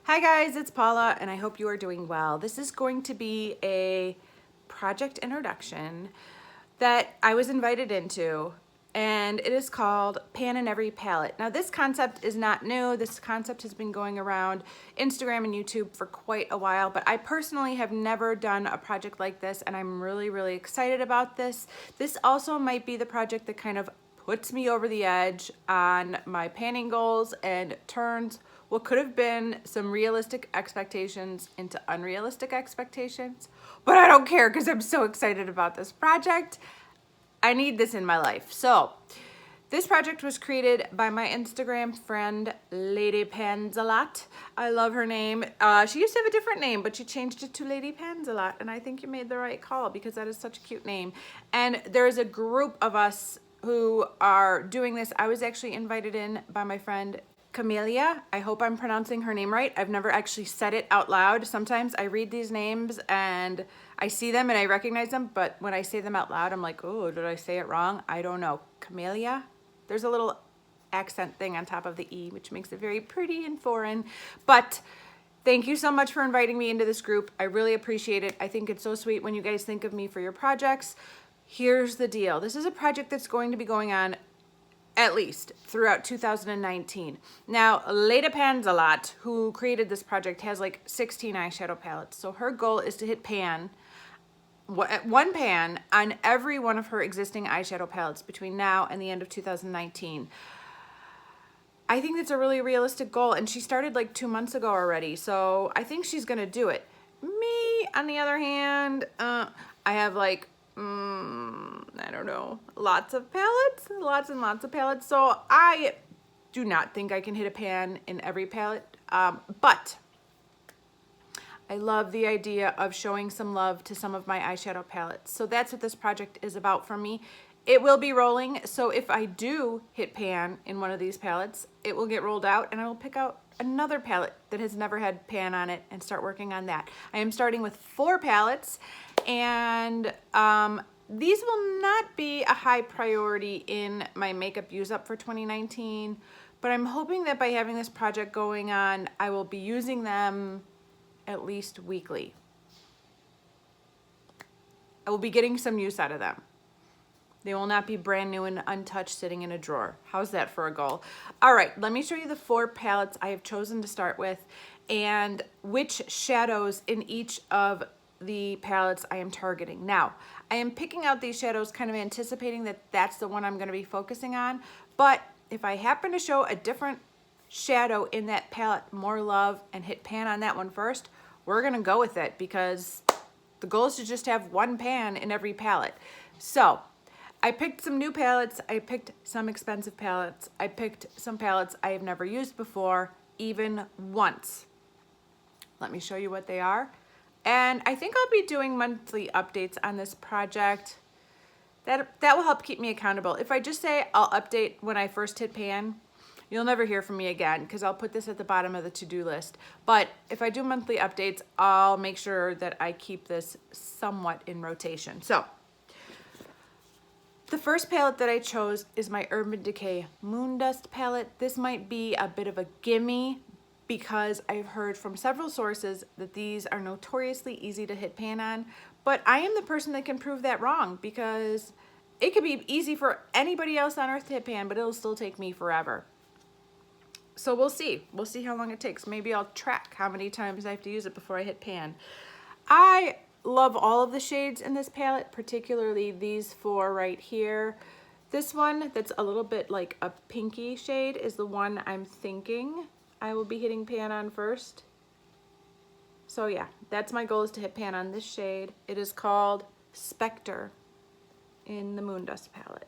Hi guys, it's Paula and I hope you are doing well. This is going to be a project introduction that I was invited into, and it is called Pan in Every Palette. Now this concept is not new. This concept has been going around Instagram and YouTube for quite a while, but I personally have never done a project like this and I'm really excited about this. This also might be the project that kind of puts me over the edge on my panning goals and turns what could have been some realistic expectations into unrealistic expectations. But I don't care because I'm so excited about this project. I need this in my life. So this project was created by my Instagram friend, Lady Pansalot. I love her name. She used to have a different name, but she changed it to Lady Pansalot, and I think you made the right call because that is such a cute name. And there's a group of us who are doing this. I was actually invited in by my friend Camellia. I hope I'm pronouncing her name right. I've never actually said it out loud. Sometimes I read these names and I see them and I recognize them, but when I say them out loud, I'm like, oh, did I say it wrong? I don't know. Camellia? There's a little accent thing on top of the E, which makes it very pretty and foreign. But thank you so much for inviting me into this group. I really appreciate it. I think it's so sweet when you guys think of me for your projects. Here's the deal. This is a project that's going to be going on at least throughout 2019. Now, Leda Pansalot, who created this project, has like 16 eyeshadow palettes. So her goal is to hit pan, one pan on every one of her existing eyeshadow palettes between now and the end of 2019. I think that's a really realistic goal, and she started like 2 months ago already, so I think she's gonna do it. Me, on the other hand, I have like I don't know, lots of palettes, lots and lots of palettes. So I do not think I can hit a pan in every palette, but I love the idea of showing some love to some of my eyeshadow palettes. So that's what this project is about for me. It will be rolling, so if I do hit pan in one of these palettes, it will get rolled out and I will pick out another palette that has never had pan on it and start working on that. I am starting with 4 palettes, and these will not be a high priority in my makeup use up for 2019, but I'm hoping that by having this project going on, I will be using them at least weekly. I will be getting some use out of them. They will not be brand new and untouched sitting in a drawer. How's that for a goal? All right, let me show you the 4 palettes I have chosen to start with and which shadows in each of the palettes I am targeting. Now, I am picking out these shadows kind of anticipating that that's the one I'm going to be focusing on, but if I happen to show a different shadow in that palette more love and hit pan on that one first, we're going to go with it because the goal is to just have one pan in every palette. So I picked some new palettes, I picked some expensive palettes, I picked some palettes I have never used before, even once. Let me show you what they are. And I think I'll be doing monthly updates on this project. That will help keep me accountable. If I just say I'll update when I first hit pan, you'll never hear from me again because I'll put this at the bottom of the to-do list. But if I do monthly updates, I'll make sure that I keep this somewhat in rotation. So the first palette that I chose is my Urban Decay Moondust palette. This might be a bit of a gimme because I've heard from several sources that these are notoriously easy to hit pan on, but I am the person that can prove that wrong because it could be easy for anybody else on earth to hit pan, but it'll still take me forever. So we'll see. We'll see how long it takes. Maybe I'll track how many times I have to use it before I hit pan. I love all of the shades in this palette, particularly these 4 right here. This one that's a little bit like a pinky shade is the one I'm thinking I will be hitting pan on first. So yeah, that's my goal, is to hit pan on this shade. It is called Spectre in the Moondust palette.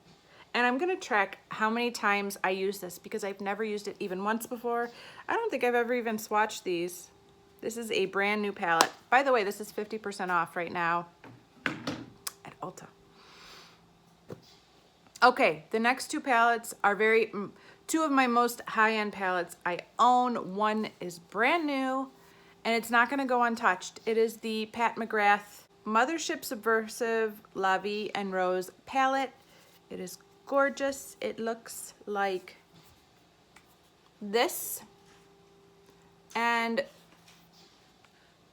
And I'm gonna track how many times I use this because I've never used it even once before. I don't think I've ever even swatched these. This is a brand new palette. By the way, this is 50% off right now at Ulta. Okay, the next 2 palettes are 2 of my most high-end palettes I own. One is brand new, and it's not gonna go untouched. It is the Pat McGrath Mothership Subversive La Vie and Rose palette. It is gorgeous. It looks like this. And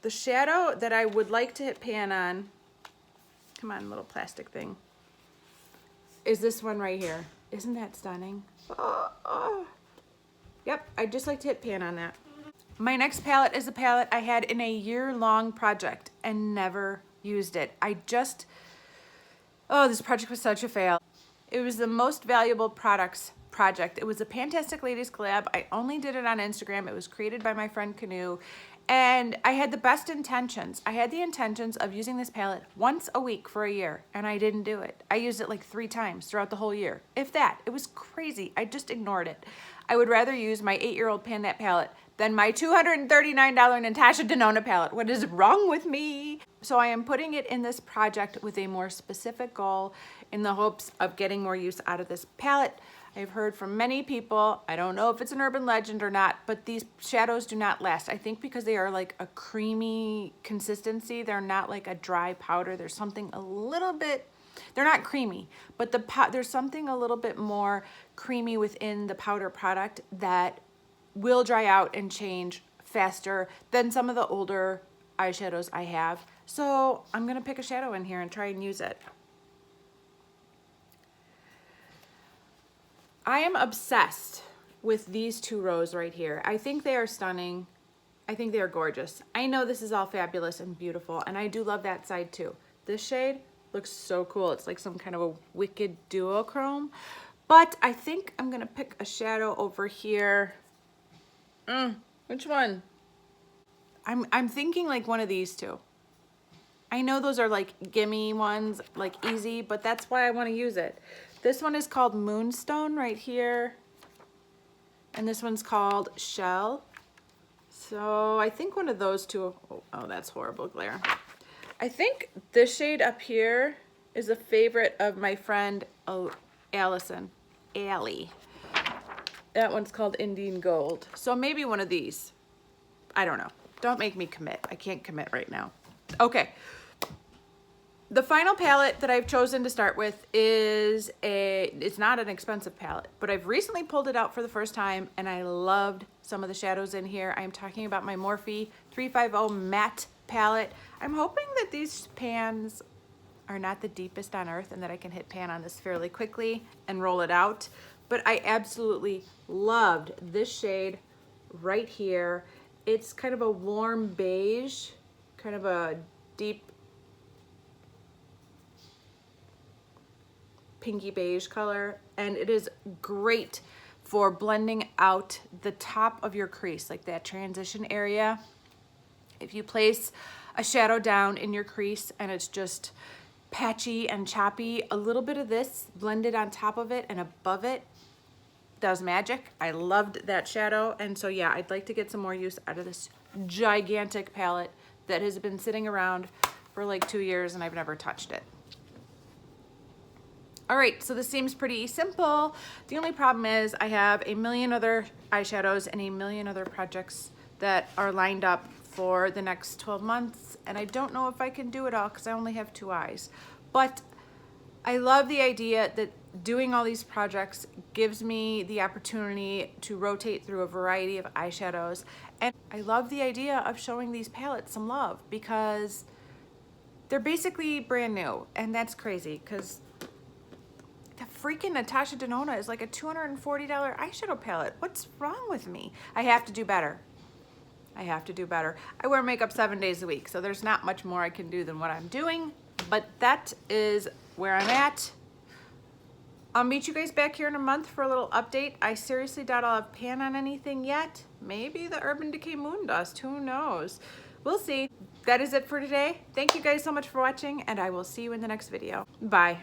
The shadow that I would like to hit pan on, come on, little plastic thing, is this one right here. Isn't that stunning? Oh, oh. Yep, I'd just like to hit pan on that. My next palette is a palette I had in a year-long project and never used it. Oh, this project was such a fail. It was the most valuable products project. It was a Fantastic Ladies collab. I only did it on Instagram. It was created by my friend Canoe. And I had the best intentions. I had the intentions of using this palette once a week for a year, and I didn't do it. I used it like 3 times throughout the whole year. If that. It was crazy. I just ignored it. I would rather use my 8-year-old pan that palette than my $239 Natasha Denona palette. What is wrong with me? So I am putting it in this project with a more specific goal in the hopes of getting more use out of this palette. I've heard from many people, I don't know if it's an urban legend or not, but these shadows do not last. I think because they are like a creamy consistency. They're not like a dry powder. There's something a little bit, they're not creamy, but there's something a little bit more creamy within the powder product that will dry out and change faster than some of the older eyeshadows I have. So I'm gonna pick a shadow in here and try and use it. I am obsessed with these 2 rows right here. I think they are stunning. I think they are gorgeous. I know this is all fabulous and beautiful, and I do love that side too. This shade looks so cool. It's like some kind of a wicked duochrome. But I think I'm gonna pick a shadow over here. Which one? I'm thinking like one of these 2. I know those are like gimme ones, like easy, but that's why I want to use it. This one is called Moonstone right here. And this one's called Shell. So I think one of those 2, oh, that's horrible glare. I think this shade up here is a favorite of my friend Allie. That one's called Indian Gold. So maybe one of these. I don't know. Don't make me commit. I can't commit right now. Okay. The final palette that I've chosen to start with is it's not an expensive palette, but I've recently pulled it out for the first time and I loved some of the shadows in here. I'm talking about my Morphe 350 matte palette. I'm hoping that these pans are not the deepest on earth and that I can hit pan on this fairly quickly and roll it out. But I absolutely loved this shade right here. It's kind of a warm beige, kind of a deep pinky beige color, and it is great for blending out the top of your crease, like that transition area. If you place a shadow down in your crease and it's just patchy and choppy, a little bit of this blended on top of it and above it does magic. I loved that shadow, and so yeah, I'd like to get some more use out of this gigantic palette that has been sitting around for like 2 years and I've never touched it. All right, so this seems pretty simple. The only problem is I have a million other eyeshadows and a million other projects that are lined up for the next 12 months, and I don't know if I can do it all because I only have 2 eyes. But I love the idea that doing all these projects gives me the opportunity to rotate through a variety of eyeshadows, and I love the idea of showing these palettes some love because they're basically brand new, and that's crazy because the freaking Natasha Denona is like a $240 eyeshadow palette. What's wrong with me? I have to do better. I have to do better. I wear makeup 7 days a week, so there's not much more I can do than what I'm doing, but that is where I'm at. I'll meet you guys back here in a month for a little update. I seriously doubt I'll have pan on anything yet. Maybe the Urban Decay Moon Dust, who knows? We'll see. That is it for today. Thank you guys so much for watching, and I will see you in the next video. Bye.